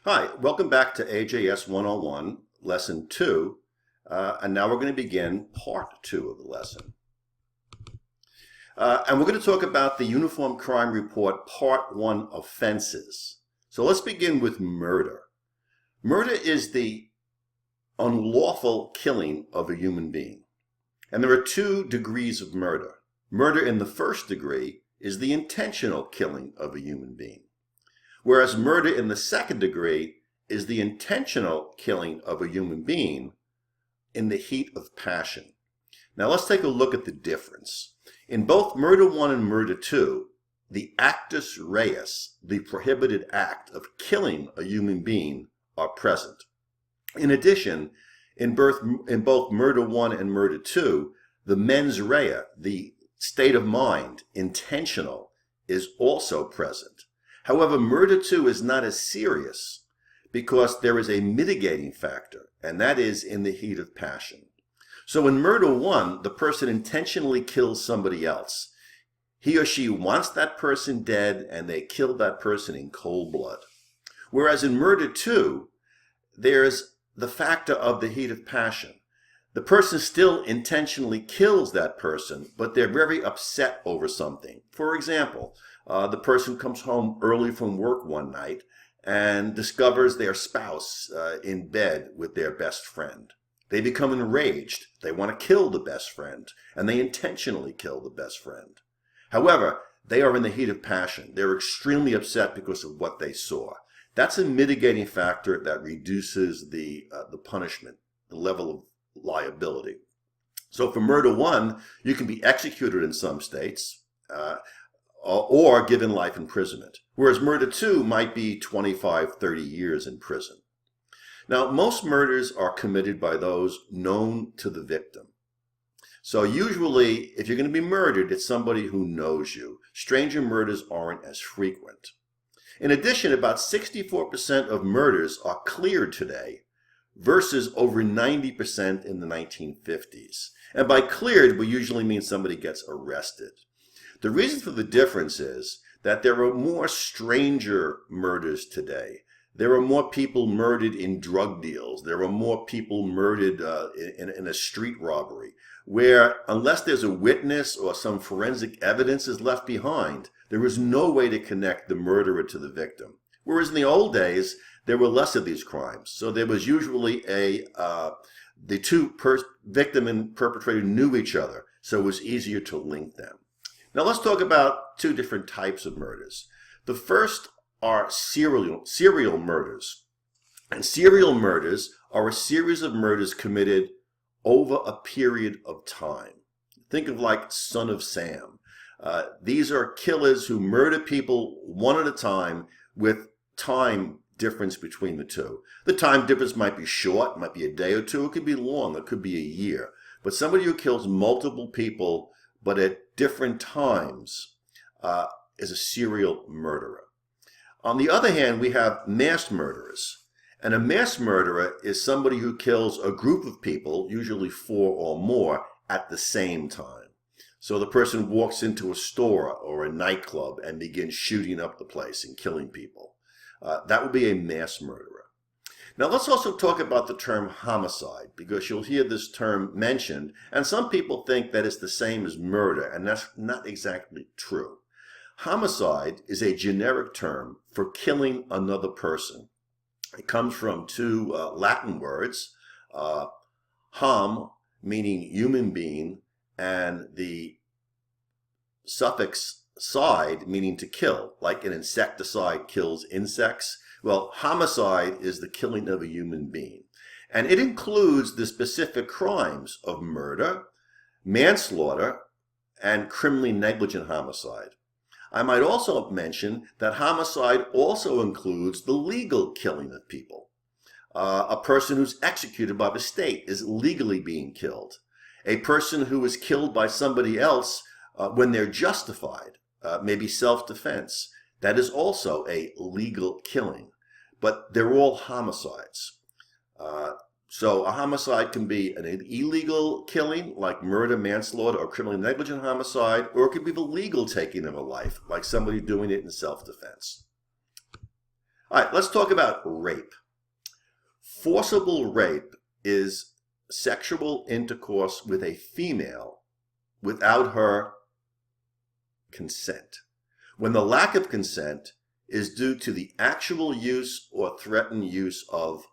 Hi, welcome back to AJS101, Lesson 2, and now we're going to begin Part 2 of the lesson. And we're going to talk about the Uniform Crime Report Part 1 offenses. So let's begin with murder. Murder is the unlawful killing of a human being. And there are two degrees of murder. Murder in the first degree is the intentional killing of a human being, whereas murder in the second degree is the intentional killing of a human being in the heat of passion. Now let's take a look at the difference. In both Murder 1 and Murder 2, the actus reus, the prohibited act of killing a human being, are present. In addition, in both Murder 1 and Murder 2, the mens rea, the state of mind, intentional, is also present. However, Murder 2 is not as serious because there is a mitigating factor, and that is in the heat of passion. So in Murder 1, the person intentionally kills somebody else. He or she wants that person dead, and they kill that person in cold blood. Whereas in Murder 2, there's the factor of the heat of passion. The person still intentionally kills that person, but they're very upset over something. For example, the person comes home early from work one night and discovers their spouse in bed with their best friend. They become enraged. They want to kill the best friend, and they intentionally kill the best friend. However, they are in the heat of passion. They're extremely upset because of what they saw. That's a mitigating factor that reduces the punishment, the level of liability. So for Murder 1, you can be executed in some states or given life imprisonment, whereas Murder 2 might be 25, 30 years in prison. Now, most murders are committed by those known to the victim. So usually, if you're going to be murdered, it's somebody who knows you. Stranger murders aren't as frequent. In addition, about 64% of murders are cleared today, versus over 90% in the 1950s. And by cleared, we usually mean somebody gets arrested. The reason for the difference is that there are more stranger murders today. There are more people murdered in drug deals. There are more people murdered in a street robbery, where unless there's a witness or some forensic evidence is left behind, there is no way to connect the murderer to the victim. Whereas in the old days, there were less of these crimes. So there was usually the two victim and perpetrator knew each other, so it was easier to link them. Now let's talk about two different types of murders. The first are serial murders. And serial murders are a series of murders committed over a period of time. Think of like Son of Sam. These are killers who murder people one at a time with time difference between the two. The time difference might be short, might be a day or two, it could be long, it could be a year. But somebody who kills multiple people but at different times is a serial murderer. On the other hand, we have mass murderers. And a mass murderer is somebody who kills a group of people, usually 4 or more, at the same time. So the person walks into a store or a nightclub and begins shooting up the place and killing people. That would be a mass murderer. Now let's also talk about the term homicide, because you'll hear this term mentioned, and some people think that it's the same as murder, and that's not exactly true. Homicide is a generic term for killing another person. It comes from two Latin words, hom, meaning human being, and the suffix side, meaning to kill, like an insecticide kills insects. Well, homicide is the killing of a human being. And it includes the specific crimes of murder, manslaughter, and criminally negligent homicide. I might also mention that homicide also includes the legal killing of people. A person who's executed by the state is legally being killed. A person who is killed by somebody else when they're justified, maybe self-defense, that is also a legal killing. But they're all homicides. So a homicide can be an illegal killing, like murder, manslaughter, or criminally negligent homicide, or it could be the legal taking of a life, like somebody doing it in self-defense. All right, let's talk about rape. Forcible rape is sexual intercourse with a female without her consent, when the lack of consent is due to the actual use or threatened use of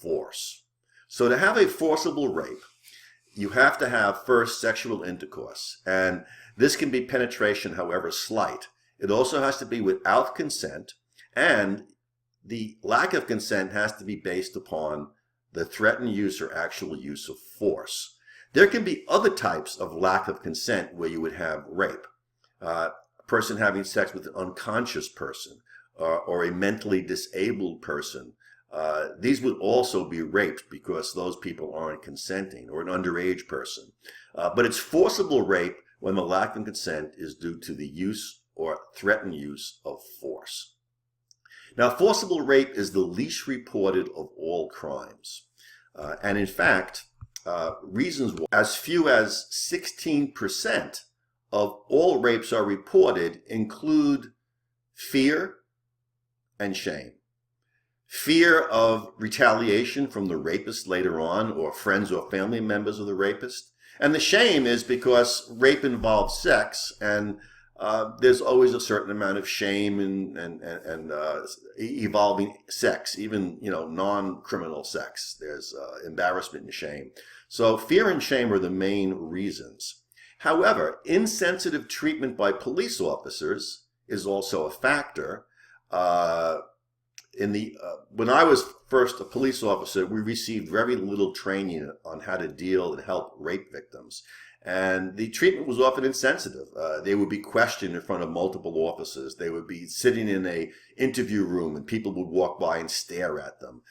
force. So to have a forcible rape, you have to have first sexual intercourse, and this can be penetration, however slight. It also has to be without consent, and the lack of consent has to be based upon the threatened use or actual use of force. There can be other types of lack of consent where you would have rape. A person having sex with an unconscious person or a mentally disabled person. These would also be raped because those people aren't consenting, or an underage person. But it's forcible rape when the lack of consent is due to the use or threatened use of force. Now, forcible rape is the least reported of all crimes. And in fact, reasons why as few as 16% of all rapes are reported include fear and shame. Fear of retaliation from the rapist later on, or friends or family members of the rapist. And the shame is because rape involves sex, and there's always a certain amount of shame and evolving sex, even non-criminal sex. There's embarrassment and shame. So fear and shame are the main reasons. However, insensitive treatment by police officers is also a factor. When I was first a police officer, we received very little training on how to deal and help rape victims. And the treatment was often insensitive. They would be questioned in front of multiple officers. They would be sitting in an interview room and people would walk by and stare at them.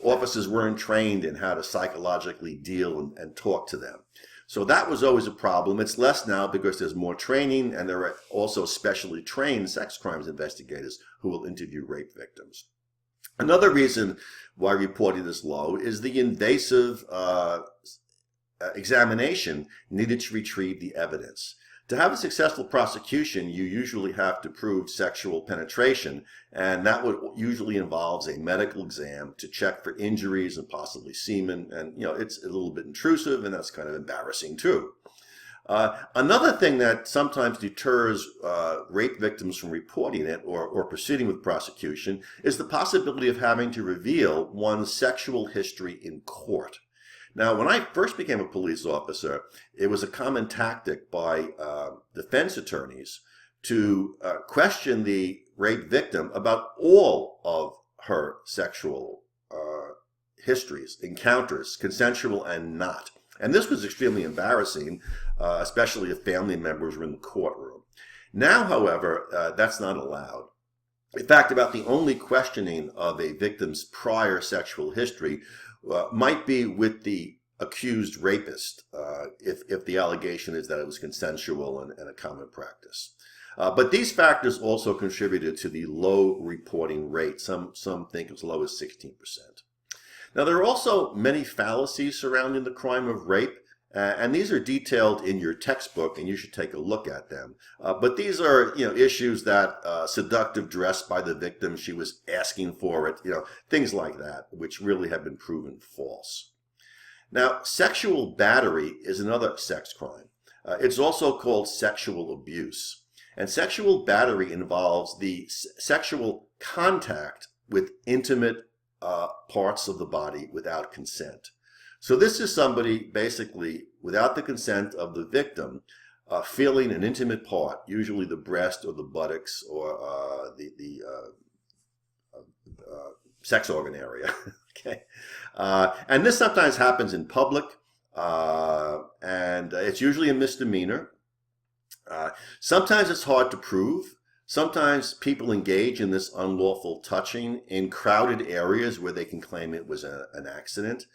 Officers weren't trained in how to psychologically deal and talk to them. So that was always a problem. It's less now because there's more training, and there are also specially trained sex crimes investigators who will interview rape victims. Another reason why reporting is low is the invasive examination needed to retrieve the evidence. To have a successful prosecution, you usually have to prove sexual penetration, and that usually involves a medical exam to check for injuries and possibly semen, and it's a little bit intrusive, and that's kind of embarrassing too. Another thing that sometimes deters rape victims from reporting it or proceeding with prosecution is the possibility of having to reveal one's sexual history in court. Now, when I first became a police officer, it was a common tactic by defense attorneys to question the rape victim about all of her sexual histories, encounters, consensual and not. And this was extremely embarrassing, especially if family members were in the courtroom. Now, however, that's not allowed. In fact, about the only questioning of a victim's prior sexual history might be with the accused rapist, if the allegation is that it was consensual and a common practice. But these factors also contributed to the low reporting rate. Some think as low as 16%. Now, there are also many fallacies surrounding the crime of rape, and these are detailed in your textbook, and you should take a look at them. But these are, issues that seductive dress by the victim, she was asking for it, things like that, which really have been proven false. Now, sexual battery is another sex crime. It's also called sexual abuse. And sexual battery involves the sexual contact with intimate parts of the body without consent. So this is somebody basically, without the consent of the victim, feeling an intimate part, usually the breast or the buttocks or the sex organ area. Okay, and this sometimes happens in public, and it's usually a misdemeanor. Sometimes it's hard to prove. Sometimes people engage in this unlawful touching in crowded areas where they can claim it was an accident.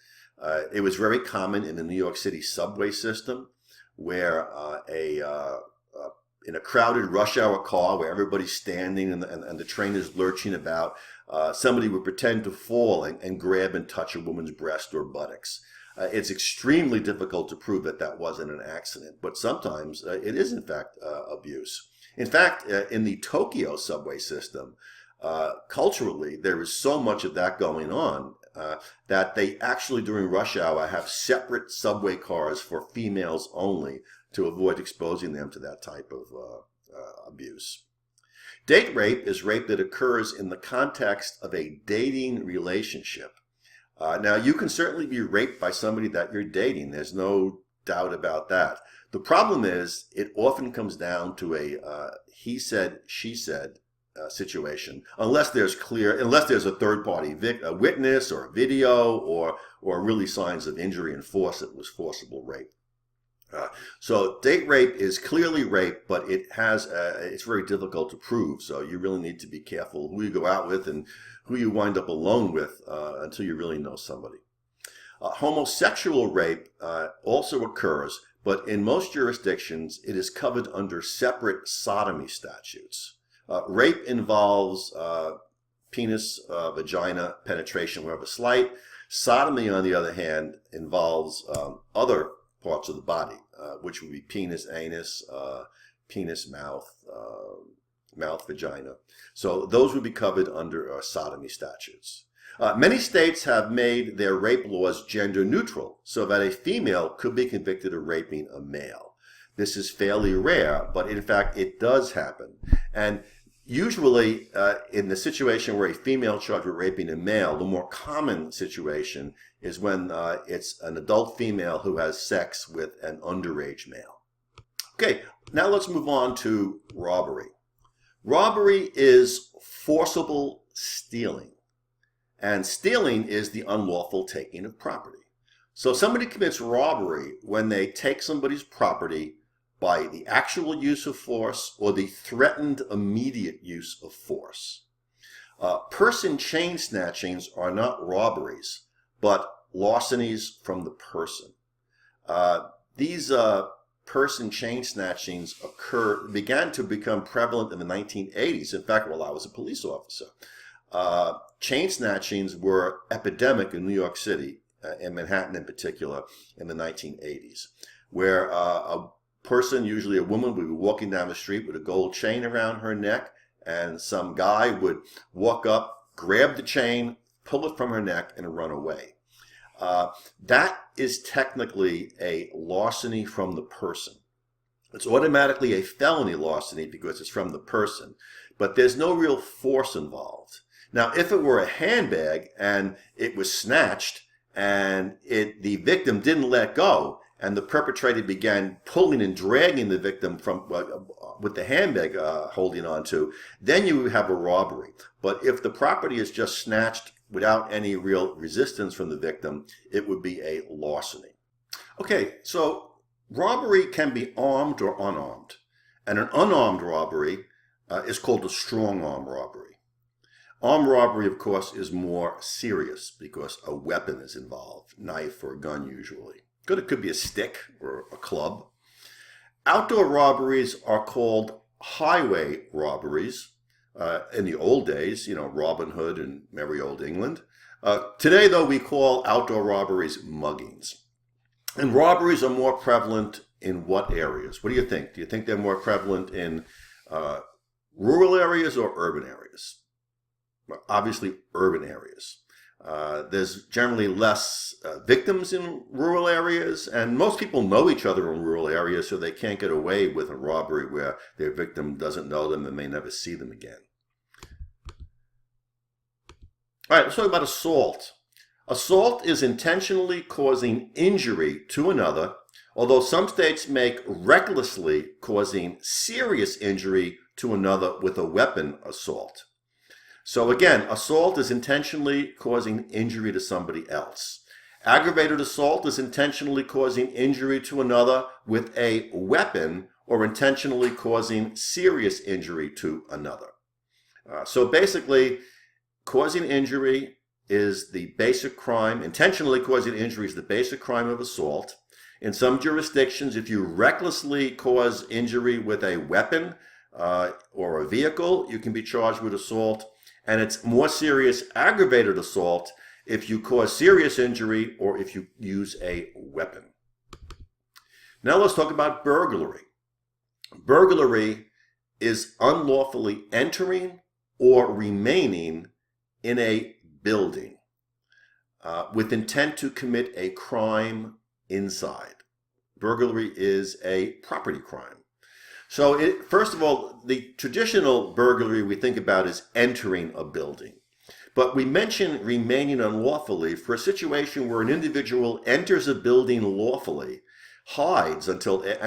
It was very common in the New York City subway system, where in a crowded rush hour car where everybody's standing and the train is lurching about, somebody would pretend to fall and grab and touch a woman's breast or buttocks. It's extremely difficult to prove that that wasn't an accident, but sometimes it is in fact abuse. In fact, in the Tokyo subway system, culturally, there is so much of that going on that they actually, during rush hour, have separate subway cars for females only to avoid exposing them to that type of abuse. Date rape is rape that occurs in the context of a dating relationship. Now, you can certainly be raped by somebody that you're dating. There's no doubt about that. The problem is it often comes down to a he said, she said situation, unless there's a third-party witness or a video or really signs of injury and force. It was forcible rape. So date rape is clearly rape, but it's very difficult to prove. So you really need to be careful who you go out with and who you wind up alone with until you really know somebody. Homosexual rape also occurs, but in most jurisdictions it is covered under separate sodomy statutes. Rape involves penis, vagina penetration wherever slight. Sodomy, on the other hand, involves other parts of the body, which would be penis, anus, penis, mouth, mouth, vagina. So those would be covered under sodomy statutes. Many states have made their rape laws gender neutral so that a female could be convicted of raping a male. This is fairly rare, but in fact it does happen. And usually in the situation where a female charged with raping a male, the more common situation is when it's an adult female who has sex with an underage male. Okay, now let's move on to robbery. Robbery is forcible stealing, and stealing is the unlawful taking of property. So somebody commits robbery when they take somebody's property by the actual use of force or the threatened immediate use of force. Person chain snatchings are not robberies, but larcenies from the person. These person chain snatchings began to become prevalent in the 1980s. In fact, while I was a police officer, chain snatchings were epidemic in New York City, in Manhattan in particular, in the 1980s, where a person, usually a woman, would be walking down the street with a gold chain around her neck, and some guy would walk up, grab the chain, pull it from her neck, and run away. That is technically a larceny from the person. It's automatically a felony larceny because it's from the person, but there's no real force involved. Now, if it were a handbag and it was snatched and the victim didn't let go, and the perpetrator began pulling and dragging the victim from with the handbag holding on to, then you would have a robbery. But if the property is just snatched without any real resistance from the victim, it would be a larceny. Okay, so robbery can be armed or unarmed, and an unarmed robbery is called a strong arm robbery. Armed robbery, of course, is more serious because a weapon is involved, knife or a gun usually. It could be a stick or a club. Outdoor robberies are called highway robberies. In the old days, Robin Hood and merry old England. Today, though, we call outdoor robberies muggings. And robberies are more prevalent in what areas? What do you think? Do you think they're more prevalent in rural areas or urban areas? Well, obviously, urban areas. There's generally less victims in rural areas, and most people know each other in rural areas, so they can't get away with a robbery where their victim doesn't know them and may never see them again. All right, let's talk about assault. Assault is intentionally causing injury to another, although some states make recklessly causing serious injury to another with a weapon assault. So again, assault is intentionally causing injury to somebody else. Aggravated assault is intentionally causing injury to another with a weapon or intentionally causing serious injury to another. So basically, causing injury is the basic crime. Intentionally causing injury is the basic crime of assault. In some jurisdictions, if you recklessly cause injury with a weapon or a vehicle, you can be charged with assault. And it's more serious aggravated assault if you cause serious injury or if you use a weapon. Now let's talk about burglary. Burglary is unlawfully entering or remaining in a building with intent to commit a crime inside. Burglary is a property crime. So first of all, the traditional burglary we think about is entering a building. But we mention remaining unlawfully for a situation where an individual enters a building lawfully, hides and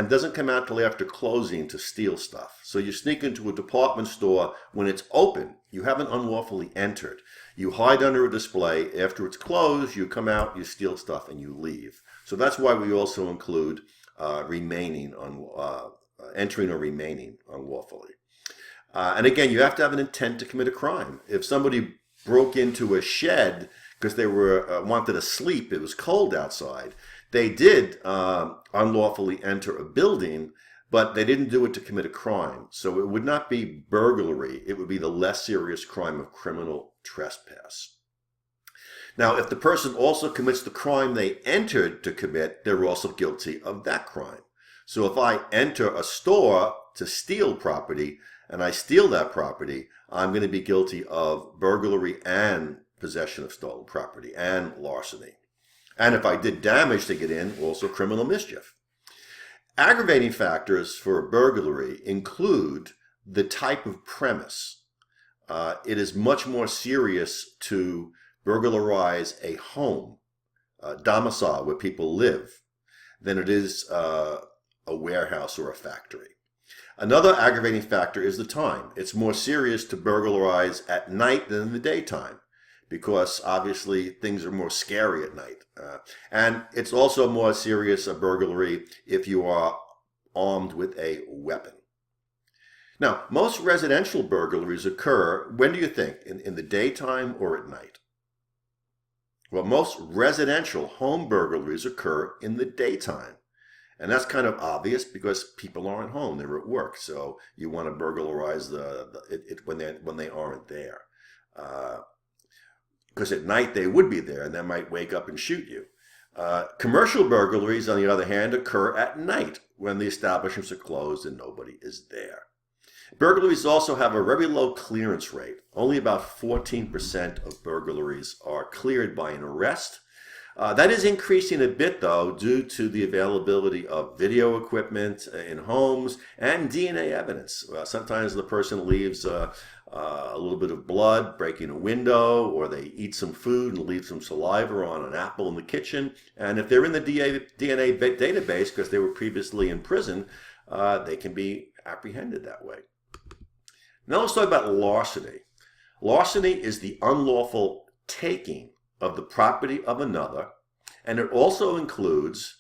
doesn't come out till after closing to steal stuff. So you sneak into a department store when it's open. You haven't unlawfully entered. You hide under a display. After it's closed, you come out, you steal stuff, and you leave. So that's why we also include entering or remaining unlawfully. And again, you have to have an intent to commit a crime. If somebody broke into a shed because they wanted to sleep, it was cold outside, they did unlawfully enter a building, but they didn't do it to commit a crime. So it would not be burglary. It would be the less serious crime of criminal trespass. Now, if the person also commits the crime they entered to commit, they're also guilty of that crime. So if I enter a store to steal property and I steal that property, I'm going to be guilty of burglary and possession of stolen property and larceny. And if I did damage to get in, also criminal mischief. Aggravating factors for burglary include the type of premise. It is much more serious to burglarize a home, a domicile where people live, than it is a warehouse or a factory. Another aggravating factor is the time. It's more serious to burglarize at night than in the daytime, because obviously things are more scary at night. And it's also more serious a burglary if you are armed with a weapon. Now, most residential burglaries occur, when do you think? In the daytime or at night? Well, most residential home burglaries occur in the daytime. And that's kind of obvious because people aren't home, they're at work. So you want to burglarize when they aren't there. Because at night they would be there and they might wake up and shoot you. Commercial burglaries, on the other hand, occur at night when the establishments are closed and nobody is there. Burglaries also have a very low clearance rate. Only about 14% of burglaries are cleared by an arrest. That is increasing a bit, though, due to the availability of video equipment in homes and DNA evidence. Sometimes the person leaves a little bit of blood breaking a window, or they eat some food and leave some saliva on an apple in the kitchen. And if they're in the DNA database because they were previously in prison, they can be apprehended that way. Now let's talk about larceny. Larceny is the unlawful taking of the property of another, and it also includes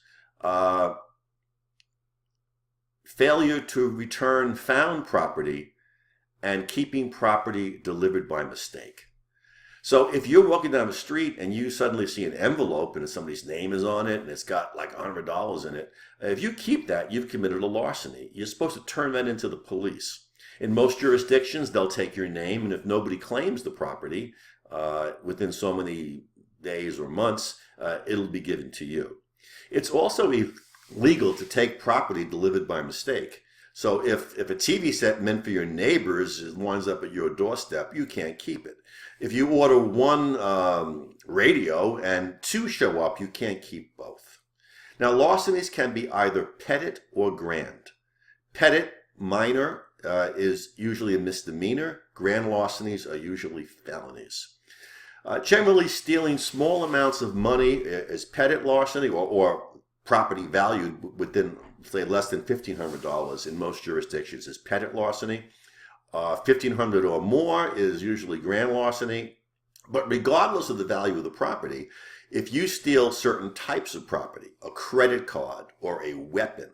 failure to return found property and keeping property delivered by mistake. So if you're walking down the street and you suddenly see an envelope and somebody's name is on it and it's got like $100 in it, if you keep that, you've committed a larceny. You're supposed to turn that into the police. In most jurisdictions, they'll take your name, and if nobody claims the property within so many days or months, it'll be given to you. It's also illegal to take property delivered by mistake. So if a TV set meant for your neighbors winds up at your doorstep, you can't keep it. If you order one radio and two show up, you can't keep both. Now, larcenies can be either petit or grand. Petit, minor, is usually a misdemeanor. Grand larcenies are usually felonies. Generally, stealing small amounts of money is petit larceny, or property valued within, say, less than $1,500 in most jurisdictions is petit larceny. $1,500 or more is usually grand larceny. But regardless of the value of the property, if you steal certain types of property, a credit card or a weapon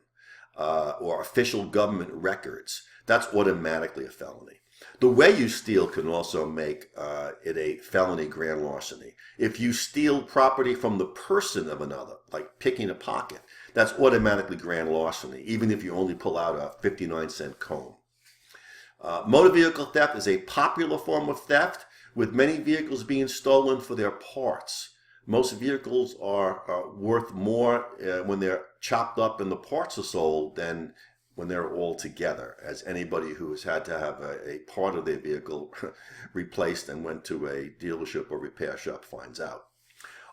or official government records, that's automatically a felony. The way you steal can also make it a felony grand larceny. If you steal property from the person of another, like picking a pocket, that's automatically grand larceny, even if you only pull out a 59-cent comb. Motor vehicle theft is a popular form of theft, with many vehicles being stolen for their parts. Most vehicles are worth more when they're chopped up and the parts are sold than when they're all together, as anybody who has had to have a part of their vehicle replaced and went to a dealership or repair shop finds out.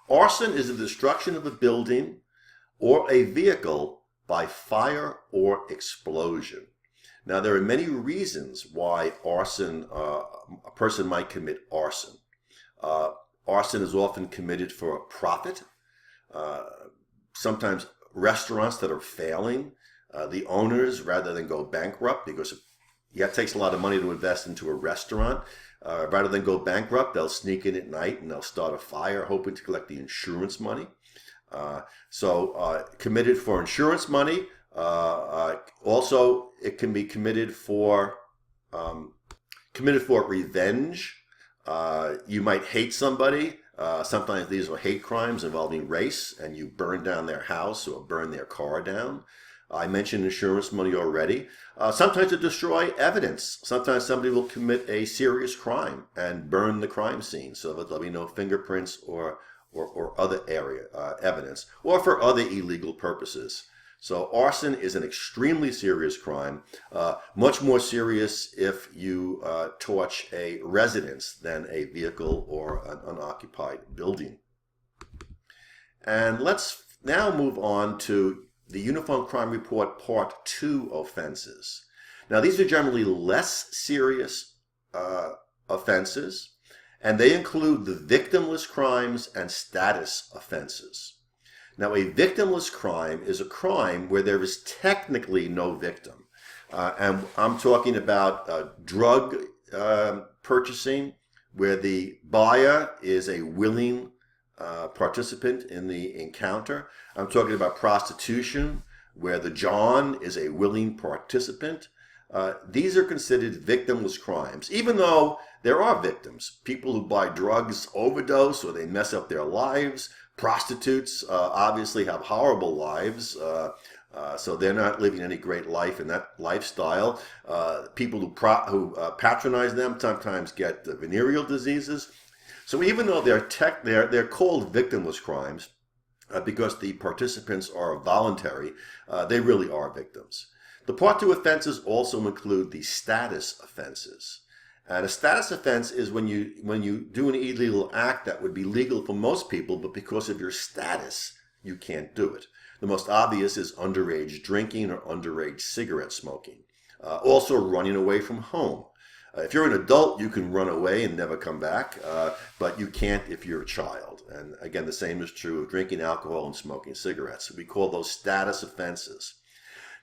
Arson is the destruction of a building or a vehicle by fire or explosion. Now, there are many reasons why arson, a person might commit arson. Arson is often committed for profit. Sometimes restaurants that are failing, the owners, rather than go bankrupt, because it takes a lot of money to invest into a restaurant, rather than go bankrupt, they'll sneak in at night and they'll start a fire hoping to collect the insurance money. So committed for insurance money. Also, it can be committed for revenge. You might hate somebody. Sometimes these are hate crimes involving race, and you burn down their house or burn their car down. I mentioned insurance money already. Sometimes to destroy evidence. Sometimes somebody will commit a serious crime and burn the crime scene so that there'll be no fingerprints or other evidence, or for other illegal purposes. So arson is an extremely serious crime, much more serious if you torch a residence than a vehicle or an unoccupied building. And let's now move on to the Uniform Crime Report Part 2 offenses. Now, these are generally less serious offenses, and they include the victimless crimes and status offenses. Now, a victimless crime is a crime where there is technically no victim. And I'm talking about drug purchasing, where the buyer is a willing participant in the encounter. I'm talking about prostitution, where the John is a willing participant. These are considered victimless crimes, even though there are victims. People who buy drugs overdose or they mess up their lives. Prostitutes obviously have horrible lives, so they're not living any great life in that lifestyle. People who patronize them sometimes get venereal diseases. So even though they're called victimless crimes because the participants are voluntary, they really are victims. The Part 2 offenses also include the status offenses. And a status offense is when you do an illegal act that would be legal for most people, but because of your status, you can't do it. The most obvious is underage drinking or underage cigarette smoking. Also running away from home. If you're an adult, you can run away and never come back, but you can't if you're a child. And again, the same is true of drinking alcohol and smoking cigarettes. We call those status offenses.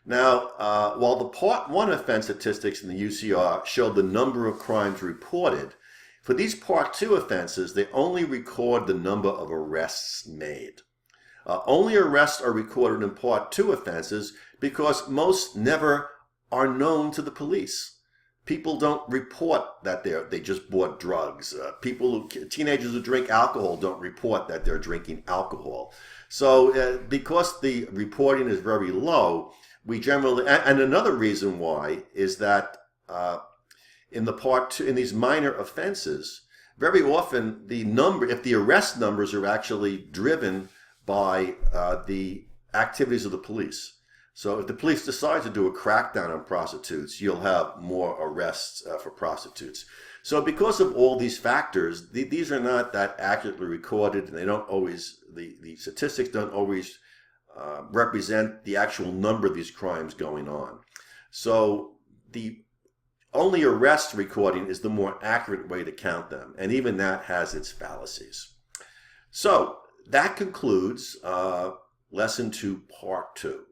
Now, while the Part 1 offense statistics in the UCR showed the number of crimes reported, for these Part 2 offenses, they only record the number of arrests made. Only arrests are recorded in Part 2 offenses because most never are known to the police. People don't report that they just bought drugs. Teenagers who drink alcohol don't report that they're drinking alcohol. So because the reporting is very low, we generally, and another reason why is that in the Part 2, in these minor offenses, very often if the arrest numbers are actually driven by the activities of the police. So if the police decide to do a crackdown on prostitutes, you'll have more arrests for prostitutes. So because of all these factors, these are not that accurately recorded, and they don't always, the statistics don't always represent the actual number of these crimes going on. So the only arrest recording is the more accurate way to count them, and even that has its fallacies. So that concludes Lesson 2, Part 2.